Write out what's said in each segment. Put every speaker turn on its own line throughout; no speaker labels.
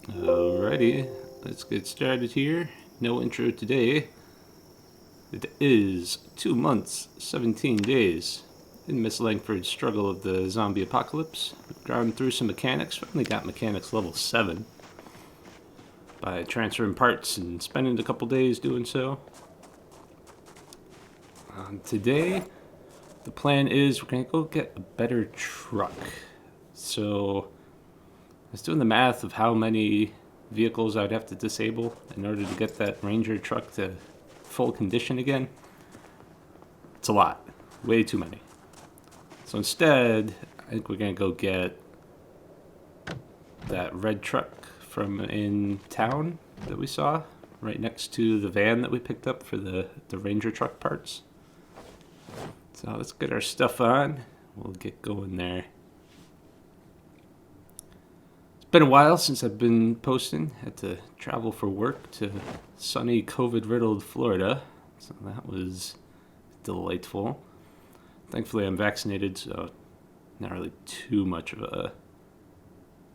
Alrighty, let's get started here. No intro today. It is 2 months, 17 days in Miss Langford's struggle of the zombie apocalypse. We've gone through some mechanics, finally got mechanics level 7 by transferring parts and spending a couple days doing so. Today, the plan is we're going to go get a better truck. So, I was doing the math of how many vehicles I'd have to disable in order to get that Ranger truck to full condition again. It's a lot. Way too many. So instead, I think we're going to go get that red truck from in town that we saw right next to the van that we picked up for the Ranger truck parts. So let's get our stuff on. We'll get going there. Been a while since I've been posting. Had to travel for work to sunny, COVID-riddled Florida, so that was delightful. Thankfully, I'm vaccinated, so not really too much of a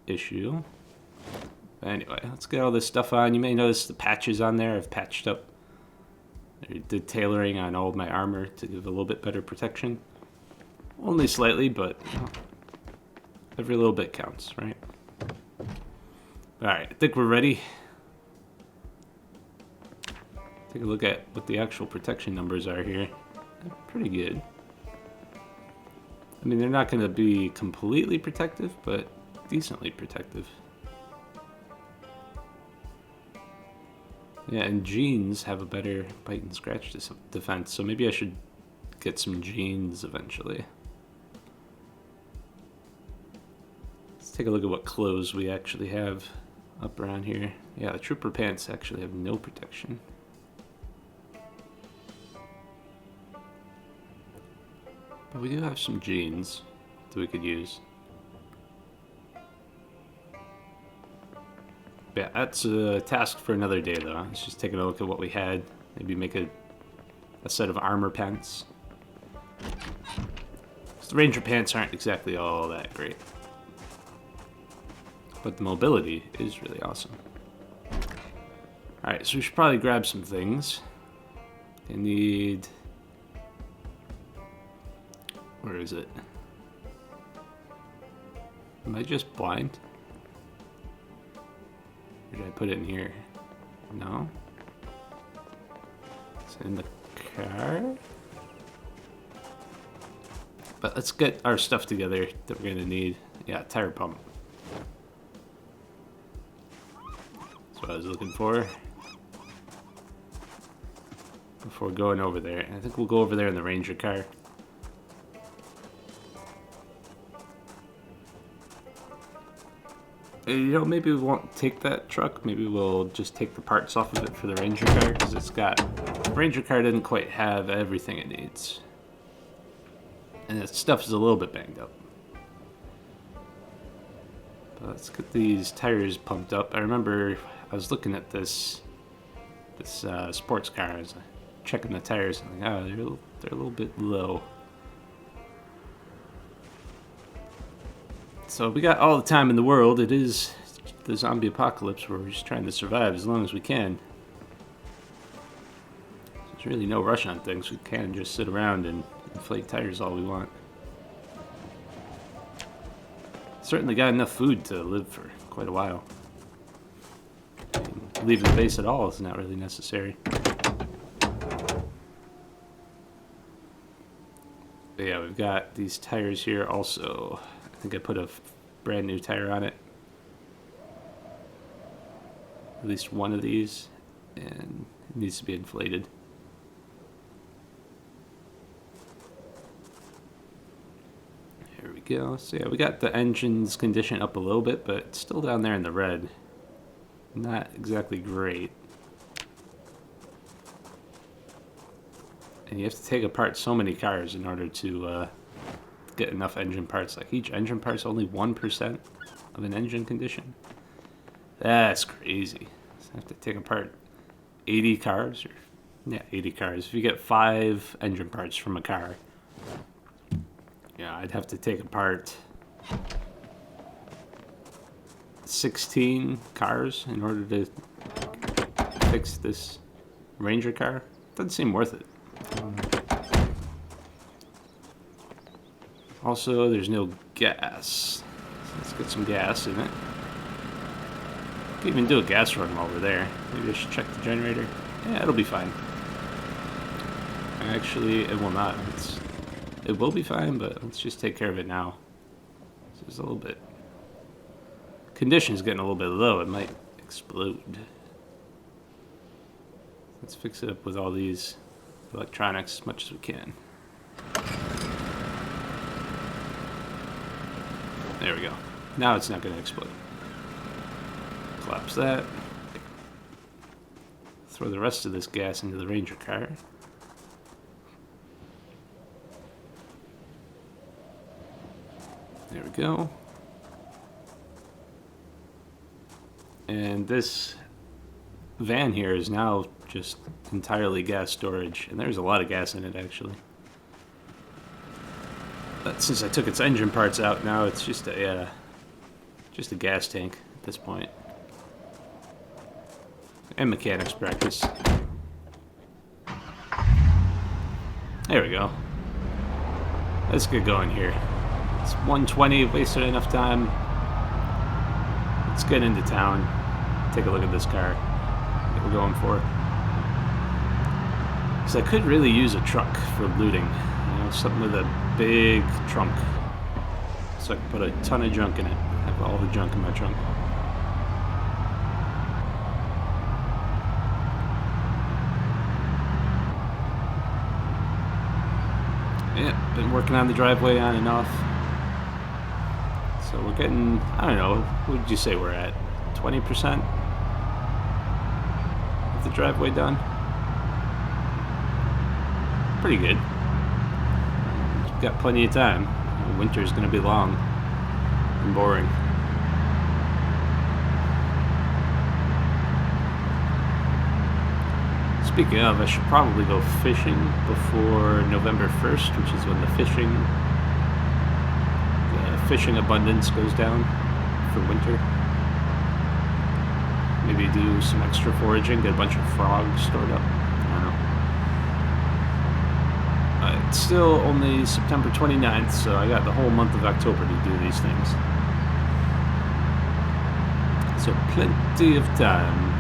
issue. But anyway, let's get all this stuff on. You may notice the patches on there. I've patched up. I did tailoring on all of my armor to give a little bit better protection. Only slightly, but you know, every little bit counts, right? Alright, I think we're ready. Take a look at what the actual protection numbers are here. They're pretty good. I mean, they're not going to be completely protective, but decently protective. Yeah, and jeans have a better bite and scratch defense, so maybe I should get some jeans eventually. Let's take a look at what clothes we actually have up around here. Yeah, the trooper pants actually have no protection. But we do have some jeans that we could use. Yeah, that's a task for another day though. Let's just take a look at what we had. Maybe make a set of armor pants. So the Ranger pants aren't exactly all that great. But the mobility is really awesome. Alright, so we should probably grab some things. I need... Where is it? Am I just blind? Or did I put it in here? No? It's in the car? But let's get our stuff together that we're gonna need. Yeah, tire pump. That's what I was looking for. Before going over there. I think we'll go over there in the Ranger car. You know, maybe we won't take that truck. Maybe we'll just take the parts off of it for the Ranger car, because it's got... The Ranger car didn't quite have everything it needs. And its stuff is a little bit banged up. But let's get these tires pumped up. I remember I was looking at this sports car. I was checking the tires and like, oh, they're a little bit low. So we got all the time in the world. It is the zombie apocalypse where we're just trying to survive as long as we can. There's really no rush on things. We can just sit around and inflate tires all we want. Certainly got enough food to live for quite a while. Leaving the base at all is not really necessary. But yeah, we've got these tires here also. I think I put a brand new tire on it. At least one of these, and it needs to be inflated. Here we go. So yeah, we got the engine's condition up a little bit, but it's still down there in the red. Not exactly great. And you have to take apart so many cars in order to get enough engine parts. Like each engine part's only 1% of an engine condition. That's crazy. So I have to take apart 80 cars, or yeah, 80 cars. If you get 5 engine parts from a car, yeah, I'd have to take apart 16 cars in order to fix this Ranger car. Doesn't seem worth it. Also, there's no gas. Let's get some gas in it. Could even do a gas run while we're there. Maybe I should check the generator. Yeah, it'll be fine. Actually, it will not. It will be fine, but let's just take care of it now. It's a little bit... Condition's getting a little bit low. It might explode. Let's fix it up with all these electronics as much as we can. There we go. Now it's not going to explode. Collapse that. Throw the rest of this gas into the Ranger car. There we go. And this van here is now just entirely gas storage, and there's a lot of gas in it actually. But since I took its engine parts out, now it's just a gas tank at this point. And mechanics practice. There we go. Let's get going here. It's 1:20, wasted enough time. Let's get into town. Take a look at this car that we're going for. Because I could really use a truck for looting. You know, something with a big trunk. So I can put a ton of junk in it. Have all the junk in my trunk. Yeah, been working on the driveway on and off. So we're getting, I don't know, what would you say we're at? 20% of the driveway done? Pretty good. We've got plenty of time. Winter's gonna be long and boring. Speaking of, I should probably go fishing before November 1st, which is when the fishing abundance goes down for winter. Maybe do some extra foraging, get a bunch of frogs stored up. I don't know. It's still only September 29th, so I got the whole month of October to do these things. So plenty of time.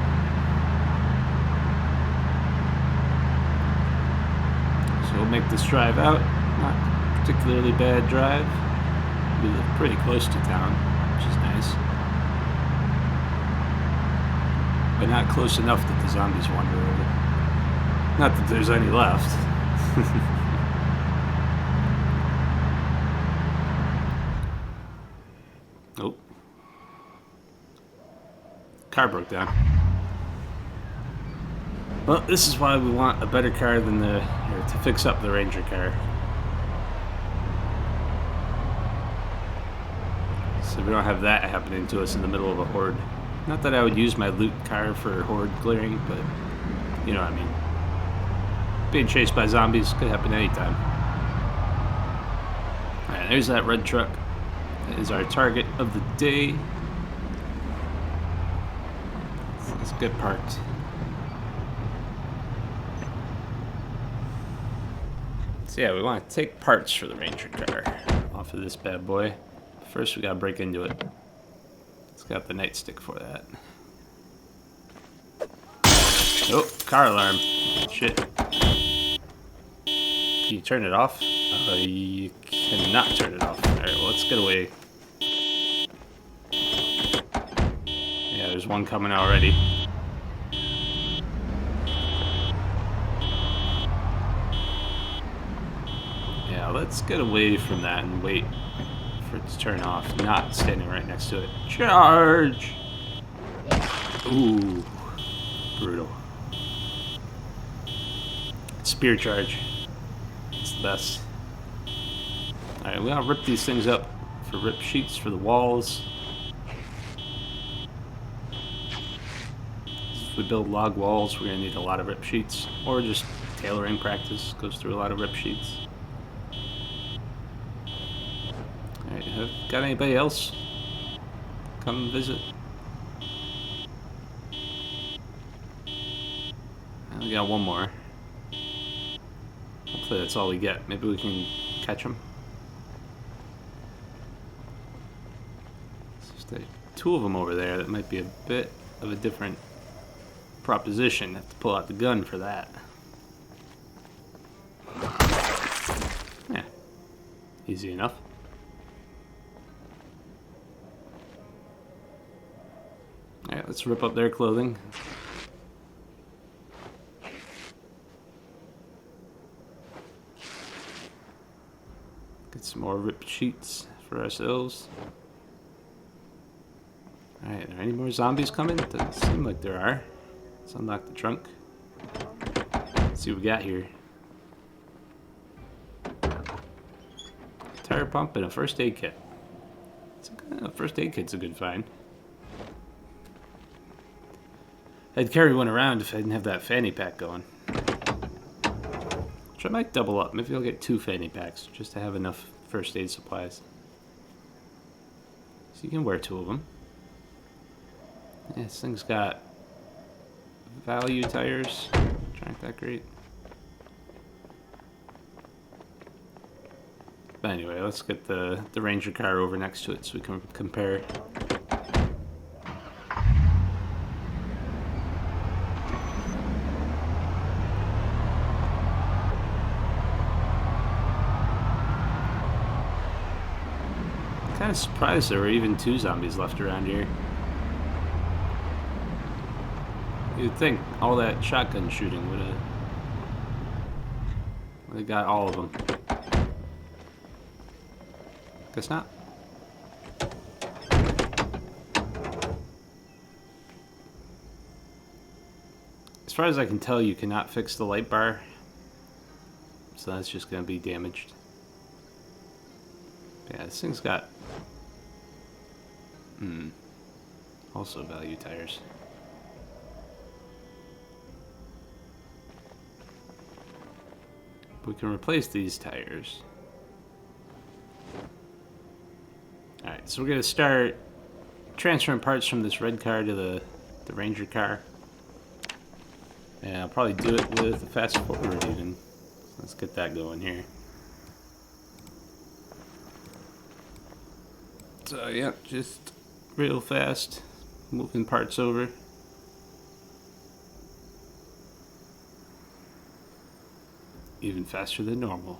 So we'll make this drive out. Not a particularly bad drive. We live pretty close to town, which is nice. But not close enough that the zombies wander over. Not that there's any left. Oh. Car broke down. Well, this is why we want a better car than to fix up the Ranger car. So we don't have that happening to us in the middle of a horde. Not that I would use my loot car for horde clearing, but you know what I mean. Being chased by zombies could happen anytime. Alright, there's that red truck. That is our target of the day. Let's get parked. So yeah, we want to take parts for the Ranger car off of this bad boy. First we gotta break into it. It's got the nightstick for that. Oh, car alarm. Shit. Can you turn it off? You cannot turn it off. Alright, well, let's get away. Yeah, there's one coming already. Yeah, let's get away from that and wait for it to turn off, not standing right next to it. Charge! Ooh, brutal. Spear charge. It's the best. Alright, we gotta rip these things up for rip sheets for the walls. If we build log walls, we're gonna need a lot of rip sheets. Or just tailoring practice goes through a lot of rip sheets. Alright, got anybody else come visit? got one more. Hopefully that's all we get. Maybe we can catch them. It's just two of them over there. That might be a bit of a different proposition. Have to pull out the gun for that. Yeah. Easy enough. Alright, let's rip up their clothing. Get some more ripped sheets for ourselves. Alright, are there any more zombies coming? Doesn't seem like there are. Let's unlock the trunk. Let's see what we got here. Tire pump and a first aid kit. A first aid kit's a good find. I'd carry one around if I didn't have that fanny pack going. Which I might double up. Maybe I'll get 2 fanny packs just to have enough first aid supplies. So you can wear 2 of them. Yeah, this thing's got value tires. Aren't that great? But anyway, let's get the Ranger car over next to it so we can compare. Kind of surprised there were even 2 zombies left around here. You'd think all that shotgun shooting would have got all of them. Guess not. As far as I can tell, you cannot fix the light bar, so that's just going to be damaged. Yeah, this thing's got also value tires. We can replace these tires. Alright, so we're going to start transferring parts from this red car to the Ranger car. And I'll probably do it with a fast forward even. Let's get that going here. So, yeah, just real fast, moving parts over. Even faster than normal.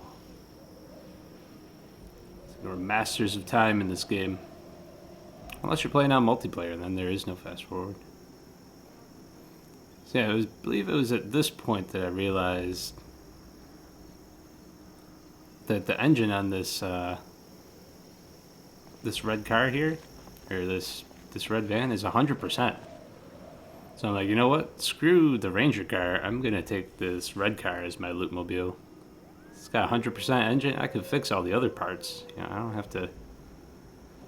We're masters of time in this game. Unless you're playing on multiplayer, then there is no fast forward. So yeah, I believe it was at this point that I realized that the engine on this this red car here, or this red van, is 100%. So I'm like, you know what? Screw the Ranger car. I'm gonna take this red car as my Lootmobile. It's got 100% engine. I could fix all the other parts. You know, I don't have to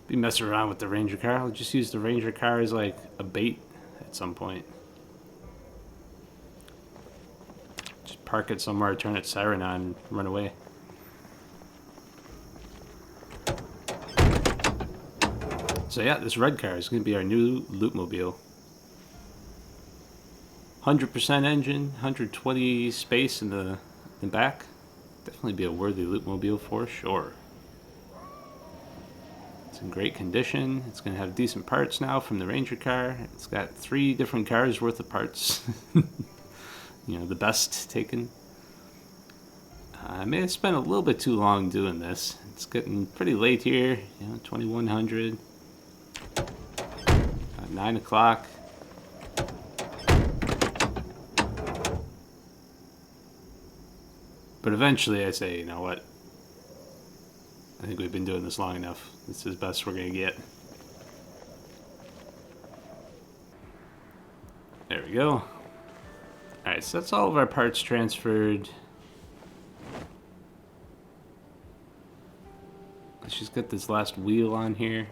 be messing around with the Ranger car. I'll just use the Ranger car as like a bait at some point. Just park it somewhere, turn its siren on, and run away. So yeah, this red car is going to be our new Lootmobile. 100% engine, 120 space in the back. Definitely be a worthy Lootmobile for sure. It's in great condition. It's going to have decent parts now from the Ranger car. It's got 3 different cars worth of parts. You know, the best taken. I may have spent a little bit too long doing this. It's getting pretty late here. You know, 2100. 9 o'clock. But eventually I say, you know what? I think we've been doing this long enough. This is the best we're going to get. There we go. Alright, so that's all of our parts transferred. Let's just get this last wheel on here.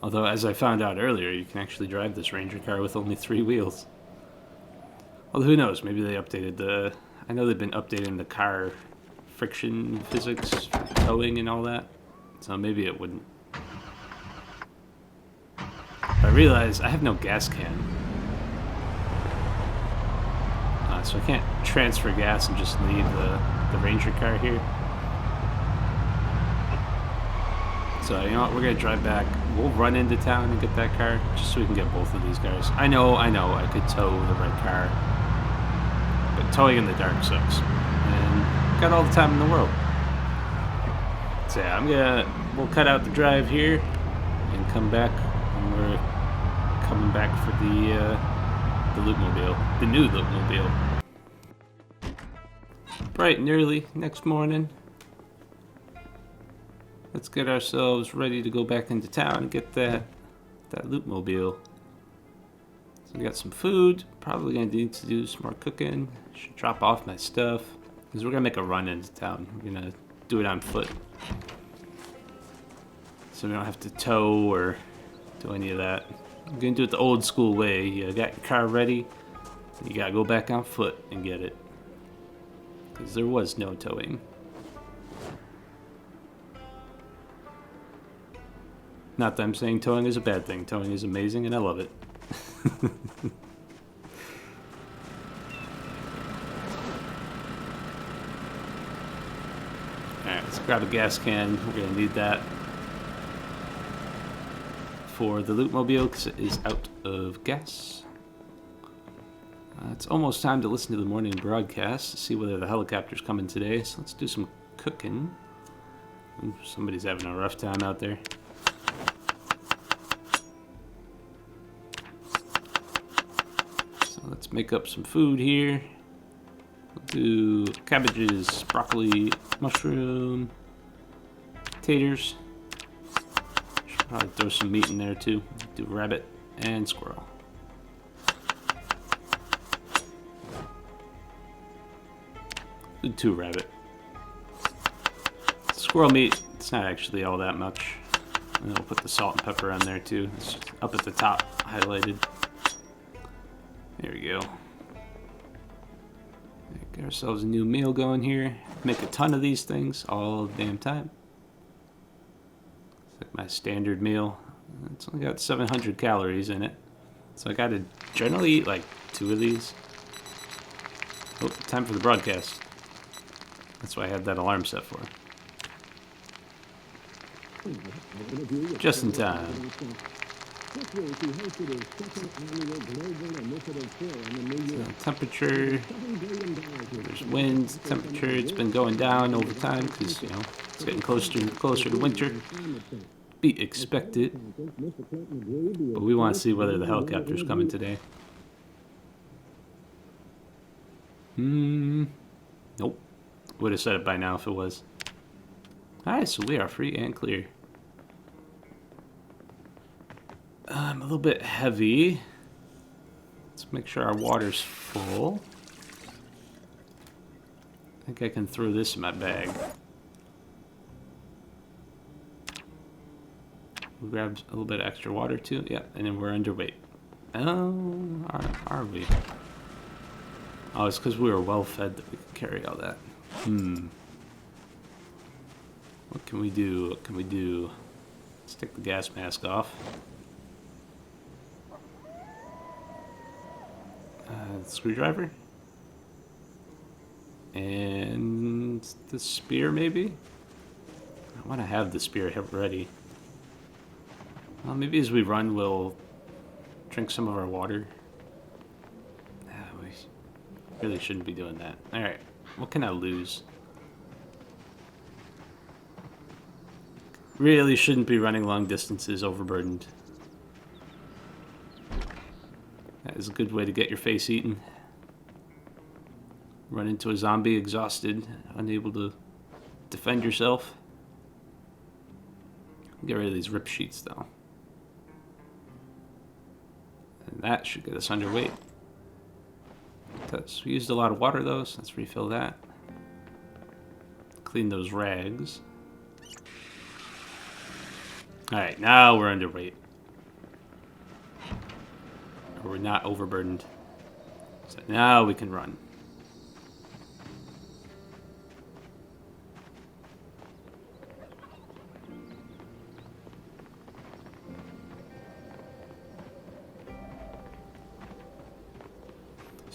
Although, as I found out earlier, you can actually drive this Ranger car with only 3 wheels. Although, who knows? Maybe they updated the... I know they've been updating the car friction physics for towing and all that. So maybe it wouldn't. I realize I have no gas can. So I can't transfer gas and just leave the Ranger car here. So, you know what, we're going to drive back. We'll run into town and get that car, just so we can get both of these cars. I know, I could tow the red car. But towing in the dark sucks. And got all the time in the world. So yeah, we'll cut out the drive here and come back when we're coming back for the Lootmobile. The new Lootmobile. Bright and early next morning. Let's get ourselves ready to go back into town and get that Lootmobile. So we got some food. Probably gonna need to do some more cooking. Should drop off my stuff because we're gonna make a run into town. We're gonna do it on foot, so we don't have to tow or do any of that. I'm gonna do it the old school way. You got your car ready. You gotta go back on foot and get it because there was no towing. Not that I'm saying towing is a bad thing. Towing is amazing and I love it. Alright, let's grab a gas can. We're going to need that for the Lootmobile because it is out of gas. It's almost time to listen to the morning broadcast to see whether the helicopter's coming today. So let's do some cooking. Ooh, somebody's having a rough time out there. Let's make up some food here. We'll do cabbages, broccoli, mushroom, taters. Should probably throw some meat in there too. Do rabbit and squirrel. Do 2 rabbit. Squirrel meat, it's not actually all that much. And we'll put the salt and pepper on there too. It's just up at the top, highlighted. There we go. Get ourselves a new meal going here. Make a ton of these things all the damn time. It's like my standard meal. It's only got 700 calories in it. So I gotta generally eat like 2 of these. Oh, time for the broadcast. That's why I had that alarm set for. Just in time. So temperature, there's wind, temperature, it's been going down over time because, you know, it's getting closer and closer to winter. Be expected. But we want to see whether the helicopter's coming today. Nope. Would have said it by now if it was. Alright, so we are free and clear. I'm a little bit heavy. Let's make sure our water's full. I think I can throw this in my bag. We'll grab a little bit of extra water too. Yeah, and then we're underweight. Oh, are we? Oh, it's because we were well fed that we could carry all that. What can we do? What can we do? Let's take the gas mask off. Screwdriver. And the spear, maybe? I want to have the spear ready. Well, maybe as we run, we'll drink some of our water. We really shouldn't be doing that. Alright, what can I lose? Really shouldn't be running long distances overburdened. That is a good way to get your face eaten. Run into a zombie exhausted, unable to defend yourself. Get rid of these rip sheets though. And that should get us underweight. We used a lot of water though, so let's refill that. Clean those rags. Alright, now we're underweight. Or we're not overburdened. So now we can run.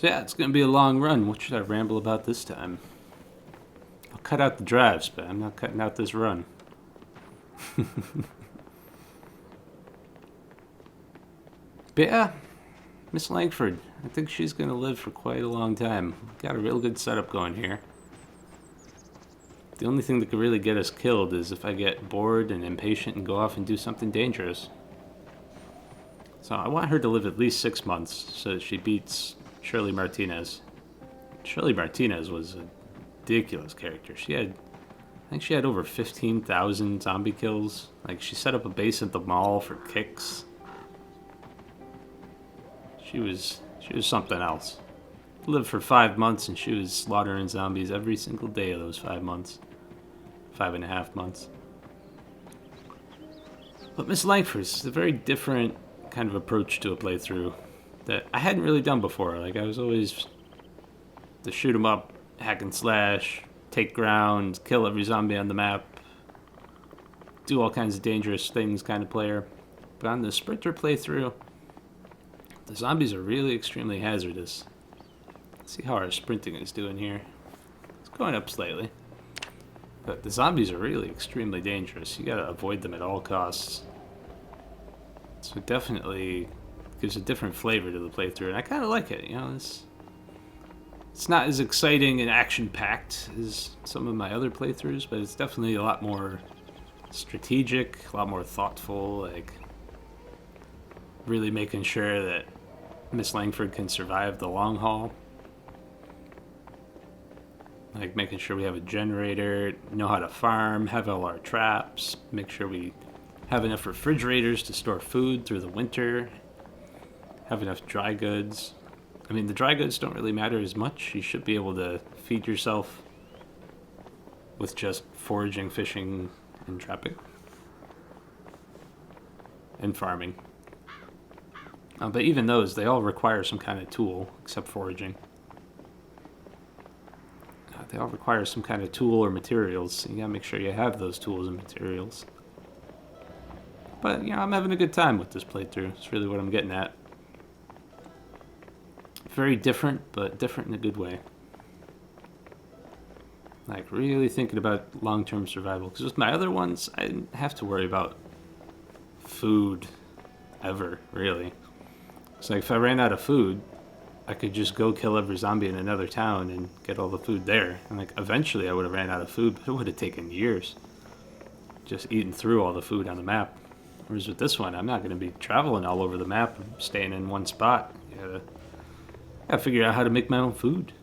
So yeah, it's gonna be a long run. What should I ramble about this time? I'll cut out the drives, but I'm not cutting out this run. But yeah, Miss Langford, I think she's gonna live for quite a long time. Got a real good setup going here. The only thing that could really get us killed is if I get bored and impatient and go off and do something dangerous. So I want her to live at least 6 months so that she beats Shirley Martinez. Shirley Martinez was a ridiculous character. I think she had over 15,000 zombie kills. Like, she set up a base at the mall for kicks. She was something else. Lived for 5 months and she was slaughtering zombies every single day of those 5 months. 5.5 months. But Miss Langford's a very different kind of approach to a playthrough that I hadn't really done before. Like, I was always the shoot 'em up, hack and slash, take ground, kill every zombie on the map, do all kinds of dangerous things kind of player. But on the Sprinter playthrough, the zombies are really extremely hazardous. Let's see how our sprinting is doing here. It's going up slightly. But the zombies are really extremely dangerous. You gotta avoid them at all costs. So it definitely gives a different flavor to the playthrough, and I kind of like it. You know, it's not as exciting and action-packed as some of my other playthroughs, but it's definitely a lot more strategic, a lot more thoughtful, like really making sure that Miss Langford can survive the long haul. Like making sure we have a generator, know how to farm, have all our traps, make sure we have enough refrigerators to store food through the winter, have enough dry goods. I mean, the dry goods don't really matter as much. You should be able to feed yourself with just foraging, fishing, and trapping. And farming. But even those, they all require some kind of tool, except foraging. They all require some kind of tool or materials, so you gotta make sure you have those tools and materials. But, you know, I'm having a good time with this playthrough. It's really what I'm getting at. Very different, but different in a good way. Like, really thinking about long-term survival. Because with my other ones, I didn't have to worry about food ever, really. It's like, if I ran out of food, I could just go kill every zombie in another town and get all the food there. And, like, eventually I would have ran out of food, but it would have taken years. Just eating through all the food on the map. Whereas with this one, I'm not going to be traveling all over the map, staying in one spot. Gotta figure out how to make my own food.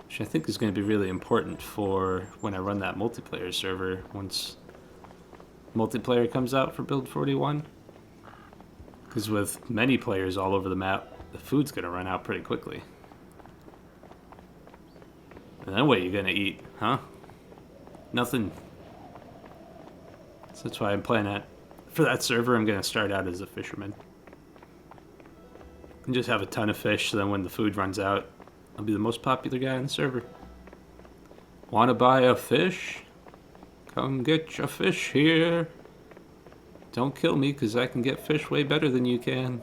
Which I think is going to be really important for when I run that multiplayer server once multiplayer comes out for Build 41. Because with many players all over the map, the food's going to run out pretty quickly. And then what are you going to eat, huh? Nothing. So that's why I'm playing that. For that server, I'm going to start out as a fisherman. And just have a ton of fish, so then when the food runs out, I'll be the most popular guy on the server. Wanna buy a fish? Come get your fish here. Don't kill me, because I can get fish way better than you can.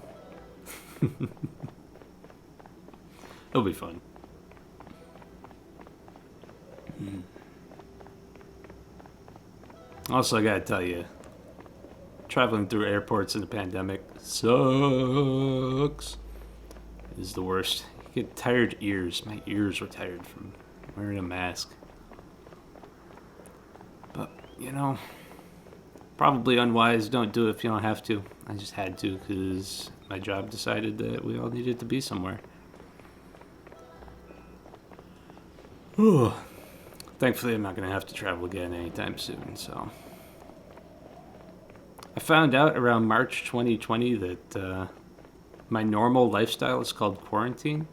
It'll be fun. Also, I gotta tell you, traveling through airports in the pandemic sucks. It is the worst. You get tired ears. My ears were tired from wearing a mask. But, you know, probably unwise. Don't do it if you don't have to. I just had to because my job decided that we all needed to be somewhere. Whew. Thankfully, I'm not going to have to travel again anytime soon, so. I found out around March 2020 that my normal lifestyle is called quarantine.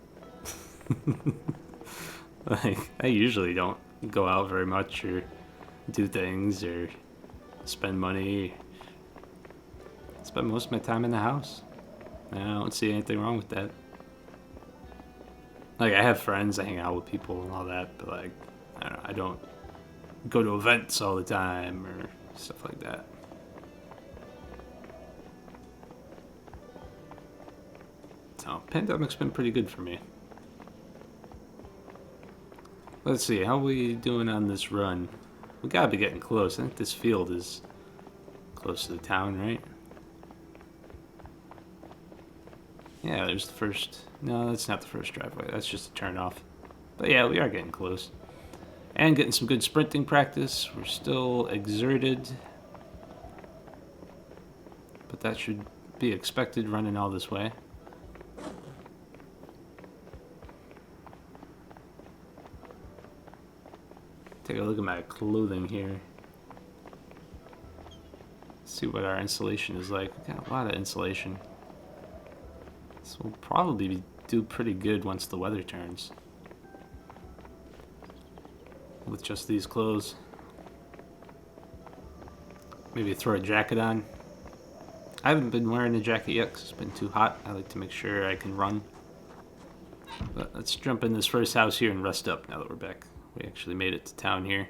Like, I usually don't go out very much or do things or spend money. I spend most of my time in the house. And I don't see anything wrong with that. Like, I have friends, I hang out with people and all that, but like, I don't go to events all the time or stuff like that. So, pandemic's been pretty good for me. Let's see, how are we doing on this run? We gotta be getting close. I think this field is close to the town, right? Yeah, there's the first... No, that's not the first driveway. That's just a turn off. But yeah, we are getting close. And getting some good sprinting practice. We're still exerted. But that should be expected running all this way. Take a look at my clothing here. See what our insulation is like. We got a lot of insulation. So we'll probably do pretty good once the weather turns. With just these clothes. Maybe throw a jacket on. I haven't been wearing a jacket yet because it's been too hot. I like to make sure I can run. But let's jump in this first house here and rest up now that we're back. We actually made it to town here.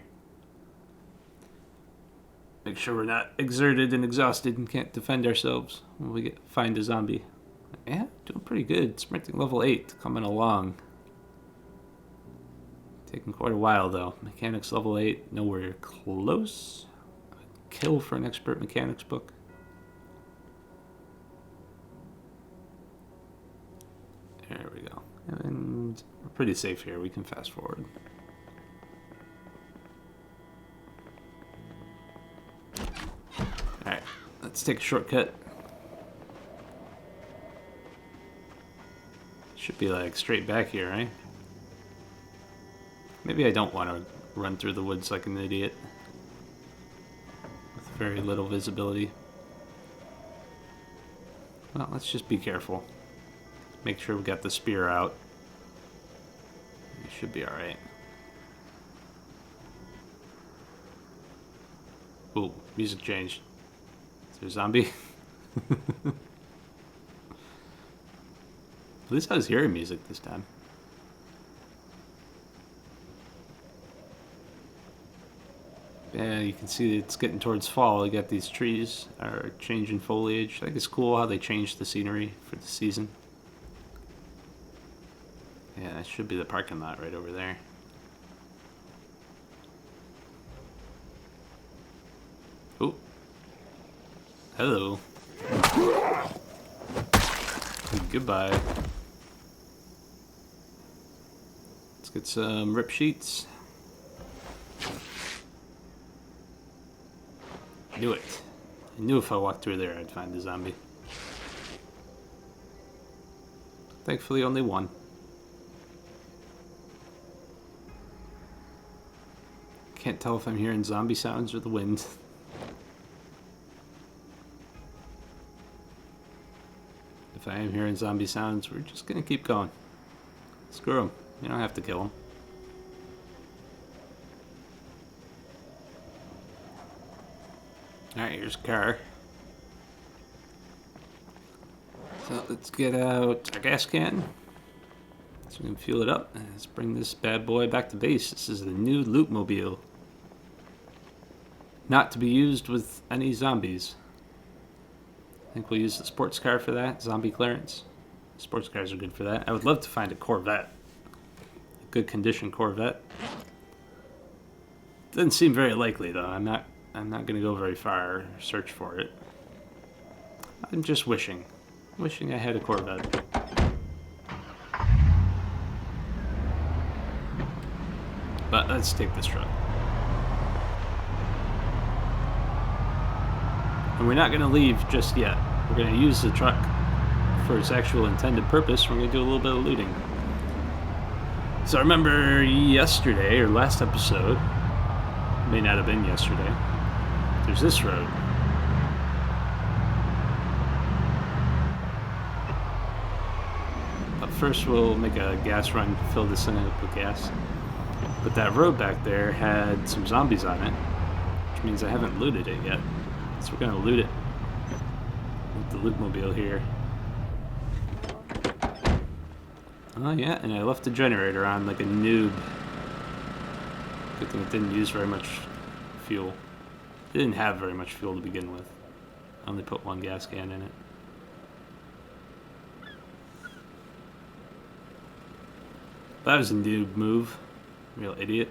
Make sure we're not exerted and exhausted and can't defend ourselves when we find a zombie. Yeah, doing pretty good. Sprinting level 8, coming along. Taking quite a while though. Mechanics level 8, nowhere close. A kill for an expert mechanics book. There we go. And we're pretty safe here. We can fast forward. Alright, let's take a shortcut. Should be like straight back here, right? Maybe I don't want to run through the woods like an idiot. With very little visibility. Well, let's just be careful. Make sure we got the spear out. We should be alright. Ooh, music changed. Is there a zombie? At least I was hearing music this time. Yeah, you can see it's getting towards fall. You got these trees are changing foliage. I think it's cool how they changed the scenery for the season. Yeah, that should be the parking lot right over there. Oh. Hello. Goodbye. Let's get some rip sheets. Knew it. I knew if I walked through there I'd find a zombie. Thankfully only one. Can't tell if I'm hearing zombie sounds or the wind. If I am hearing zombie sounds, we're just gonna keep going. Screw them. You don't have to kill them. Alright, here's a car. So let's get out our gas can. So we can fuel it up. And let's bring this bad boy back to base. This is the new Lootmobile. Not to be used with any zombies. I think we'll use the sports car for that. Zombie clearance. Sports cars are good for that. I would love to find a Corvette. A good condition Corvette. Doesn't seem very likely though. I'm not going to go very far or search for it. I'm just wishing. Wishing I had a Corvette. But let's take this truck. And we're not going to leave just yet. We're going to use the truck for its actual intended purpose. We're going to do a little bit of looting. So I remember yesterday, or last episode, may not have been yesterday, there's this road. But first we'll make a gas run, fill this thing up with gas. But that road back there had some zombies on it, which means I haven't looted it yet. So we're gonna loot it with the Lootmobile here. Oh yeah, and I left the generator on like a noob. Good thing it didn't use very much fuel. It didn't have very much fuel to begin with. I only put one gas can in it. That was a noob move. Real idiot.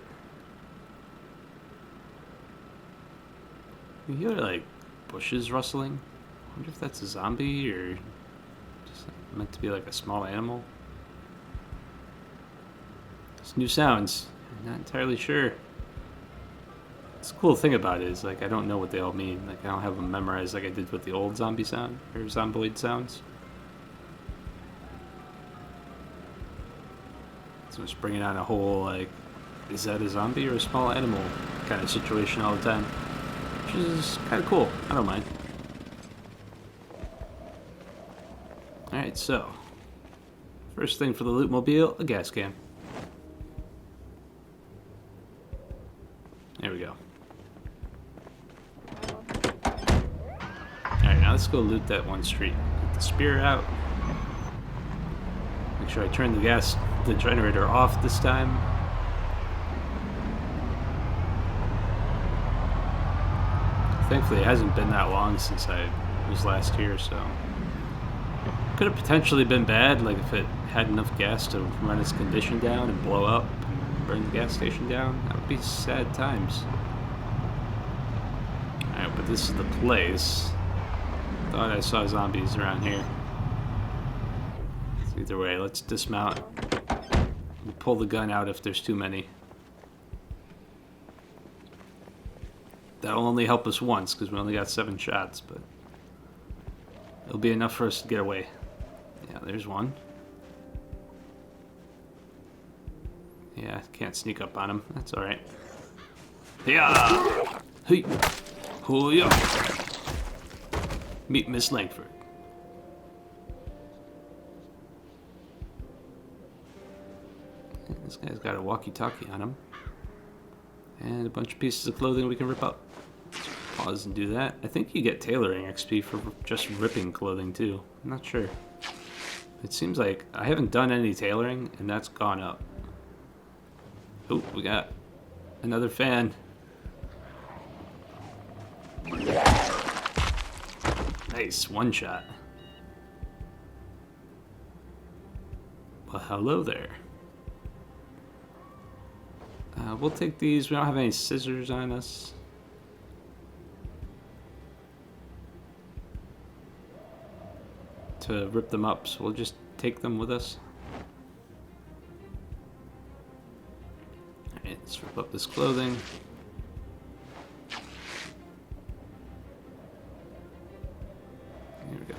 You hear like bushes rustling? I wonder if that's a zombie or just meant to be like a small animal. It's new sounds. I'm not entirely sure. It's the cool thing about it is like I don't know what they all mean. Like I don't have them memorized like I did with the old zombie sound or zomboid sounds. So it's bringing on a whole like, is that a zombie or a small animal kind of situation all the time, which is kind of cool. I don't mind. All right, so first thing for the Lootmobile, a gas can. There we go. Alright, now let's go loot that one street. Get the spear out. Make sure I turn the generator off this time. Thankfully, it hasn't been that long since I was last here, so could have potentially been bad, like if it had enough gas to run its condition down and blow up and burn the gas station down. That would be sad times. Alright, but this is the place. Thought I saw zombies around here. So either way, let's dismount. We'll pull the gun out if there's too many. That'll only help us once because we only got 7 shots, but it'll be enough for us to get away. Yeah, there's one. Yeah, can't sneak up on him. That's alright. Yeah! Hey! Oh, yeah! Meet Miss Langford. This guy's got a walkie-talkie on him. And a bunch of pieces of clothing we can rip up. Let's pause and do that. I think you get tailoring XP for just ripping clothing too. I'm not sure. It seems like I haven't done any tailoring and that's gone up. Oh, we got another fan. Nice, one shot. Well, hello there. We'll take these. We don't have any scissors on us. To rip them up, so we'll just take them with us. Alright, let's rip up this clothing. There we go.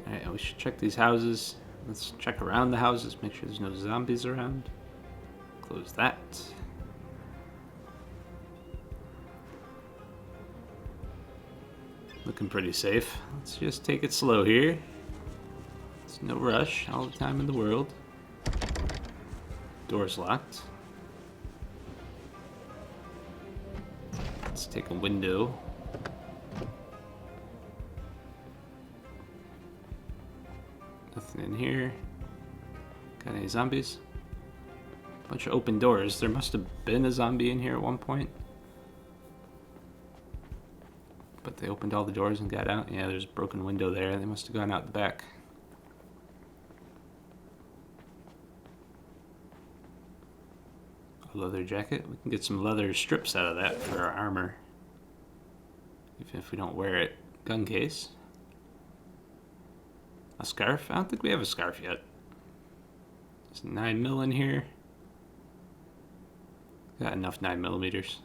Alright, we should check these houses. Let's check around the houses, make sure there's no zombies around. Close that. Looking pretty safe. Let's just take it slow here. There's no rush, all the time in the world. Door's locked. Let's take a window. Nothing in here. Got any zombies? Bunch of open doors. There must have been a zombie in here at one point. But they opened all the doors and got out. Yeah, there's a broken window there. They must have gone out the back. A leather jacket. We can get some leather strips out of that for our armor. Even if we don't wear it. Gun case. A scarf? I don't think we have a scarf yet. There's 9mm in here. Got enough 9mm.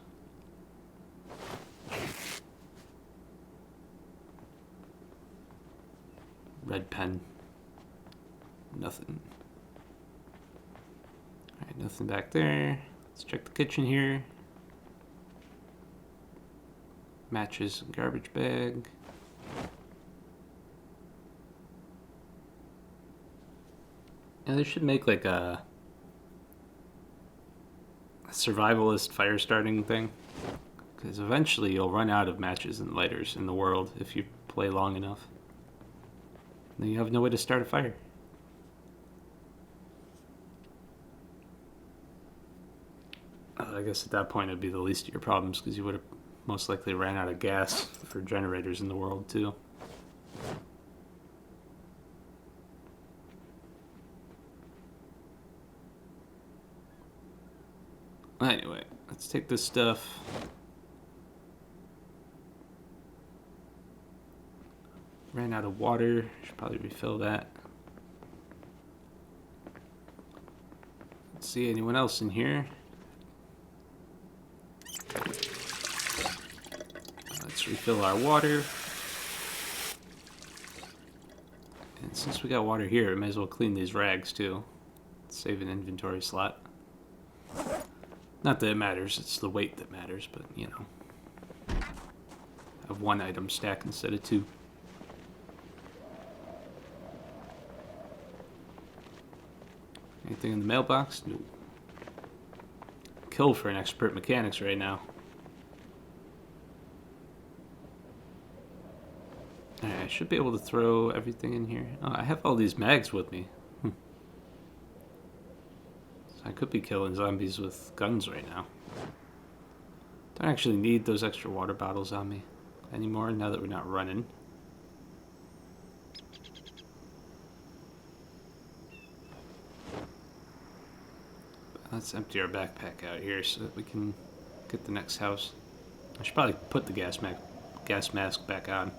Red pen. Nothing. Alright, nothing back there. Let's check the kitchen here. Matches, garbage bag. Yeah, they should make like a survivalist fire starting thing. Because eventually you'll run out of matches and lighters in the world if you play long enough. Then you have no way to start a fire. I guess at that point it'd be the least of your problems because you would have most likely ran out of gas for generators in the world too. Anyway, let's take this stuff. Ran out of water. Should probably refill that. Let's see anyone else in here. Let's refill our water. And since we got water here, we may as well clean these rags too. Save an inventory slot. Not that it matters, it's the weight that matters, but you know. Have one item stack instead of two. Anything in the mailbox? No. Kill for an expert mechanics right now. Alright, I should be able to throw everything in here. Oh, I have all these mags with me. So I could be killing zombies with guns right now. Don't actually need those extra water bottles on me anymore now that we're not running. Let's empty our backpack out here so that we can get the next house. I should probably put the gas mask back on.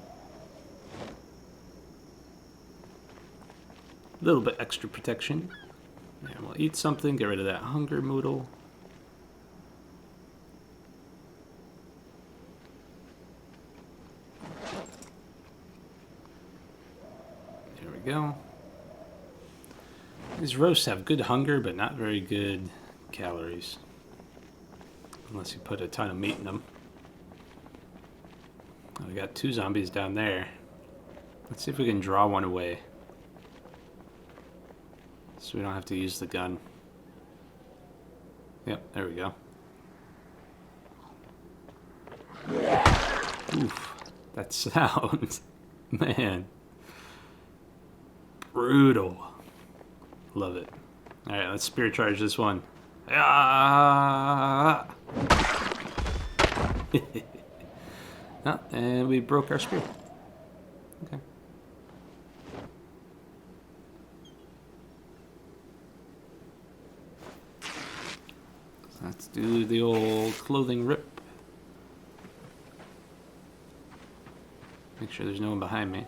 A little bit extra protection. And we'll eat something, get rid of that hunger moodle. There we go. These roasts have good hunger, but not very good calories. Unless you put a ton of meat in them. We got 2 zombies down there. Let's see if we can draw one away. So we don't have to use the gun. Yep, there we go. Oof, that sound. Man. Brutal. Love it. Alright, let's spirit charge this one. Ah! Oh, and we broke our spear. Okay. So let's do the old clothing rip. Make sure there's no one behind me.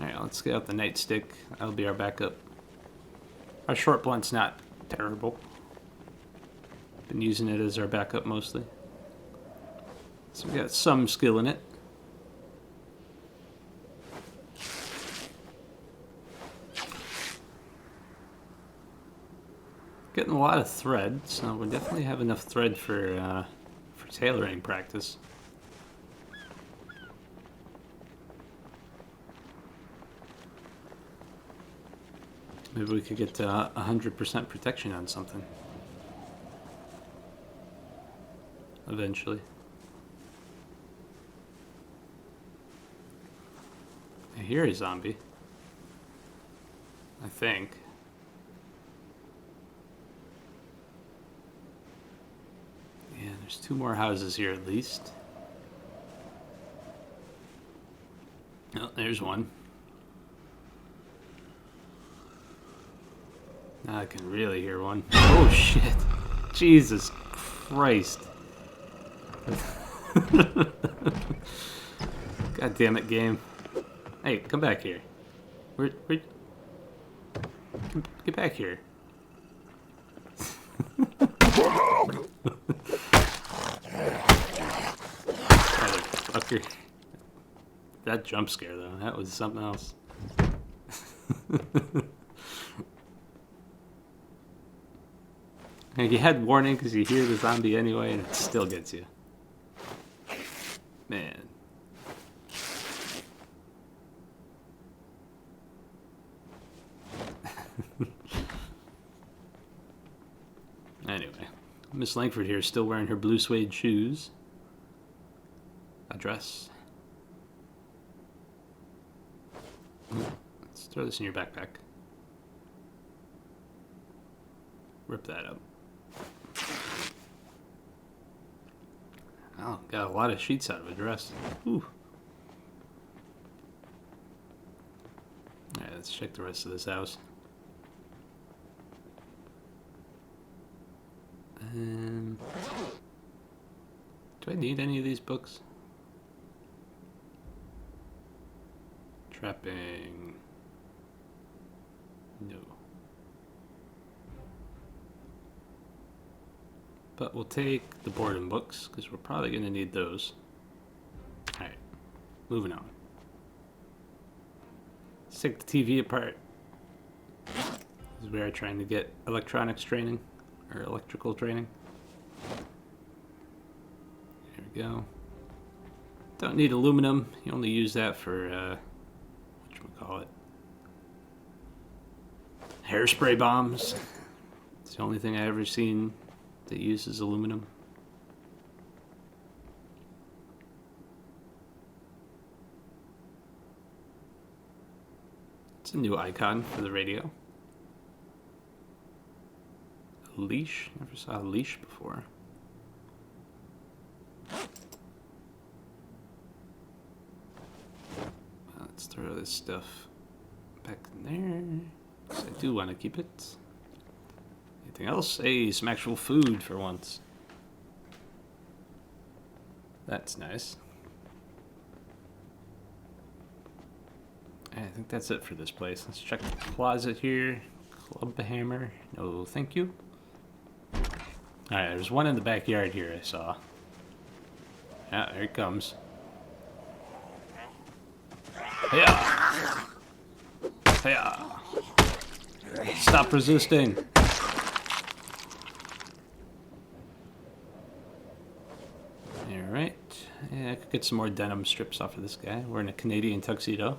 Alright, let's get out the nightstick. That'll be our backup. Our short blunt's not terrible. Been using it as our backup mostly. So we got some skill in it. Getting a lot of thread, so we definitely have enough thread for tailoring practice. Maybe we could get to 100% protection on something. Eventually. I hear a zombie. I think. Yeah, there's 2 more houses here at least. Oh, there's one. Now I can really hear one. Oh shit. Jesus Christ. God damn it, game. Hey, come back here. Where get back here. Motherfucker. That jump scare though, that was something else. You had warning because you hear the zombie anyway, and it still gets you. Man. Anyway, Miss Langford here is still wearing her blue suede shoes. A dress. Let's throw this in your backpack. Rip that up. Oh, got a lot of sheets out of a dress. Ooh. Alright, let's check the rest of this house. Do I need any of these books? Trapping. No. But we'll take the boredom books, because we're probably going to need those. Alright, moving on. Let's take the TV apart. This is where I'm trying to get electronics training, or electrical training. There we go. Don't need aluminum. You only use that for, whatchamacallit, hairspray bombs. It's the only thing I've ever seen that uses aluminum. It's a new icon for the radio. A leash? Never saw a leash before. Let's throw this stuff back in there. I do want to keep it. Anything else? Hey, some actual food for once. That's nice. I think that's it for this place. Let's check the closet here. Club hammer. No, thank you. Alright, there's one in the backyard here I saw. Yeah, there it comes. Hiya! Hiya! Stop resisting! Alright. Yeah, I could get some more denim strips off of this guy. Wearing a Canadian tuxedo.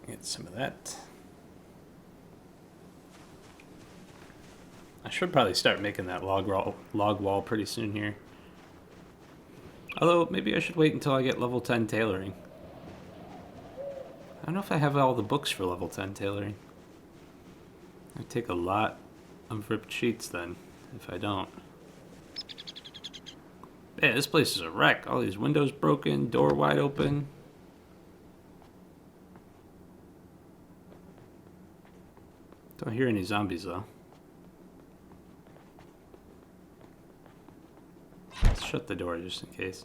Get some of that. I should probably start making that log wall pretty soon here. Although, maybe I should wait until I get level 10 tailoring. I don't know if I have all the books for level 10 tailoring. I'd take a lot of ripped sheets then, if I don't. Yeah, this place is a wreck. All these windows broken, door wide open. Don't hear any zombies though. Let's shut the door just in case.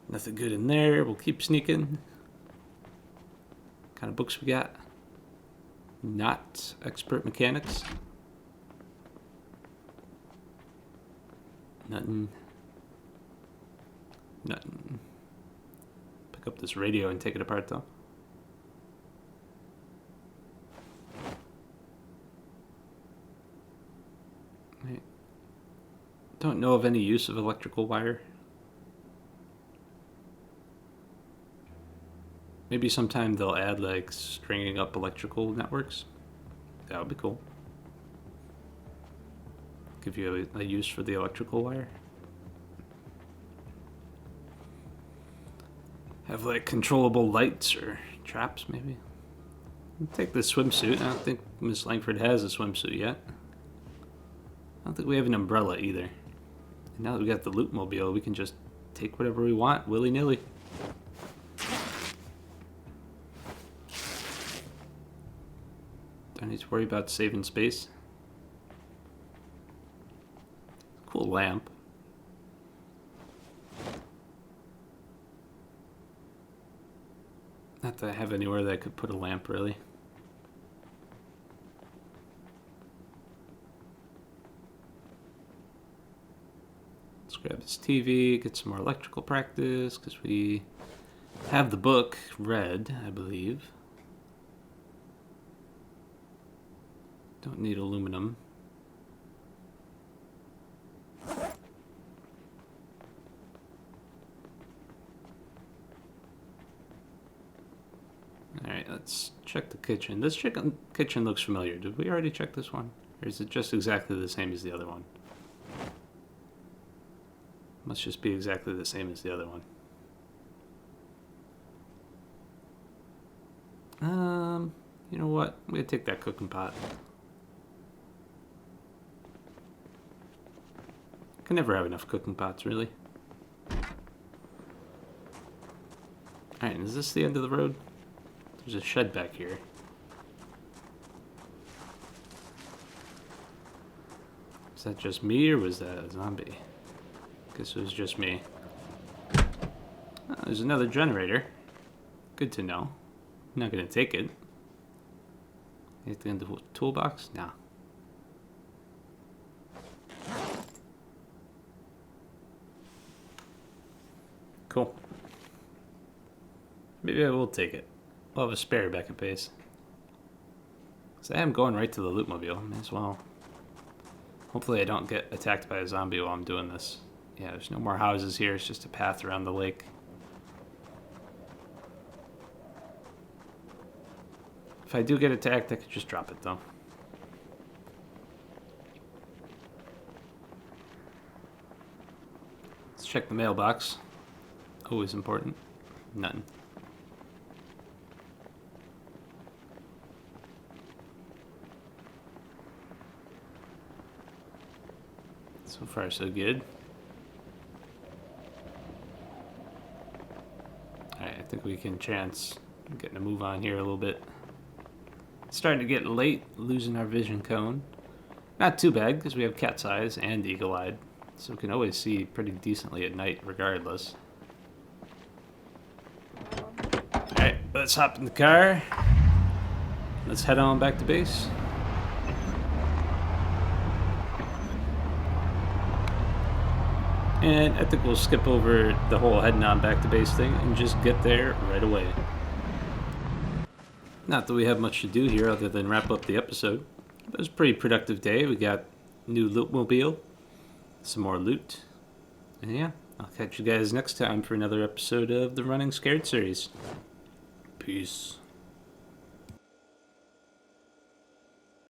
Nothing good in there. We'll keep sneaking. What kind of books we got? Not expert mechanics. Nothing. Nothing. Pick up this radio and take it apart though. Right. Don't know of any use of electrical wire. Maybe sometime they'll add like stringing up electrical networks. That would be cool. Give you a use for the electrical wire. Have like controllable lights or traps maybe. I'll take this swimsuit. I don't think Miss Langford has a swimsuit yet. I don't think we have an umbrella either. And now that we got the Lootmobile, we can just take whatever we want willy-nilly. Don't need to worry about saving space. Cool lamp. Not that I have anywhere that I could put a lamp, really. Let's grab this TV, get some more electrical practice, because we have the book read, I believe. Don't need aluminum. Alright, let's check the kitchen. This kitchen looks familiar. Did we already check this one? Or is it just exactly the same as the other one? Must just be exactly the same as the other one. You know what? I'm gonna take that cooking pot. Can never have enough cooking pots, really. Alright, is this the end of the road? There's a shed back here. Is that just me, or was that a zombie? Guess it was just me. Oh, there's another generator. Good to know. I'm not gonna take it. Anything in the toolbox? No. Cool. Maybe I will take it. I'll have a spare back at base. So I am going right to the Lootmobile. May as well. Hopefully I don't get attacked by a zombie while I'm doing this. Yeah, there's no more houses here. It's just a path around the lake. If I do get attacked, I could just drop it, though. Let's check the mailbox. Always important. None. So far, so good. Alright, I think we can chance getting a move on here a little bit. It's starting to get late, losing our vision cone. Not too bad, because we have cat's eyes and eagle-eyed, so we can always see pretty decently at night regardless. Alright, let's hop in the car. Let's head on back to base. And I think we'll skip over the whole heading on back to base thing and just get there right away. Not that we have much to do here other than wrap up the episode. It was a pretty productive day. We got new Lootmobile, some more loot. And yeah, I'll catch you guys next time for another episode of the Running Scared series. Peace.